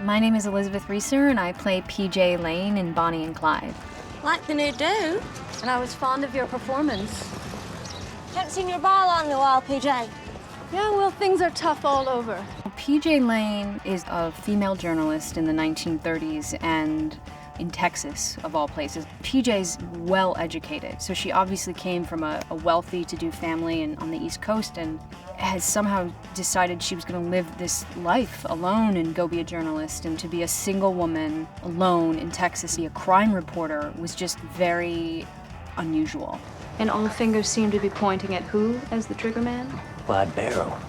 My name is Elizabeth Reaser, and I play PJ Lane in Bonnie and Clyde. Like the new do. And I was fond of your performance. Haven't seen your ball on in a while, PJ. Yeah, well, things are tough all over. PJ Lane is a female journalist in the 1930s and in Texas, of all places. PJ's well educated, so she obviously came from a wealthy, to-do family on the East Coast and has somehow decided she was going to live this life alone and go be a journalist. And to be a single woman alone in Texas, be a crime reporter, was just very unusual. And all fingers seem to be pointing at who as the trigger man? Clyde Barrow.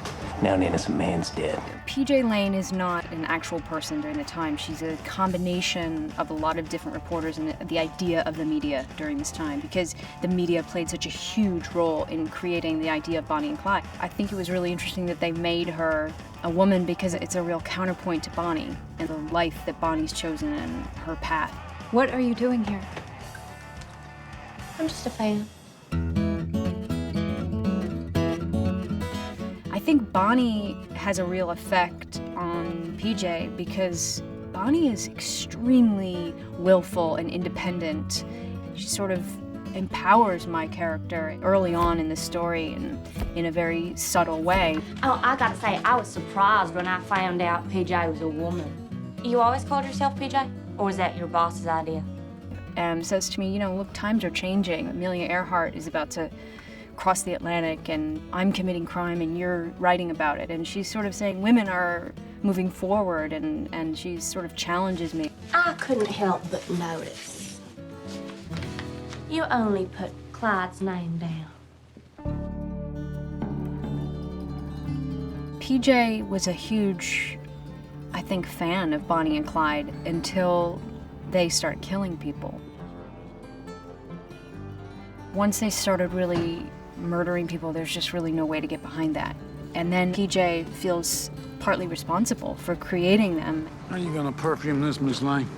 Now an innocent man's dead. PJ Lane is not an actual person during the time. She's a combination of a lot of different reporters and the idea of the media during this time, because the media played such a huge role in creating the idea of Bonnie and Clyde. I think it was really interesting that they made her a woman because it's a real counterpoint to Bonnie and the life that Bonnie's chosen and her path. What are you doing here? I'm just a fan. I think Bonnie has a real effect on PJ because Bonnie is extremely willful and independent. She sort of empowers my character early on in the story and in a very subtle way. Oh, I gotta say, I was surprised when I found out PJ was a woman. You always called yourself PJ? Or was that your boss's idea? And says to me, you know, look, times are changing. Amelia Earhart is about to cross the Atlantic and I'm committing crime and you're writing about it. And she's sort of saying women are moving forward and she sort of challenges me. I couldn't help but notice. You only put Clyde's name down. PJ was a huge, I think, fan of Bonnie and Clyde until they start killing people. Once they started really murdering people, there's just really no way to get behind that. And then PJ feels partly responsible for creating them. How are you gonna perfume this, Miss Lane?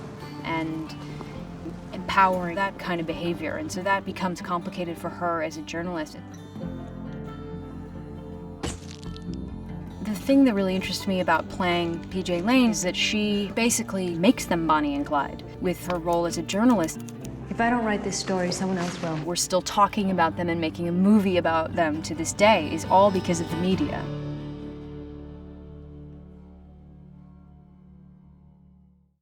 And empowering that kind of behavior. And so that becomes complicated for her as a journalist. The thing that really interests me about playing PJ Lane is that she basically makes them Bonnie and Clyde with her role as a journalist. If I don't write this story, someone else will. We're still talking about them and making a movie about them to this day is all because of the media.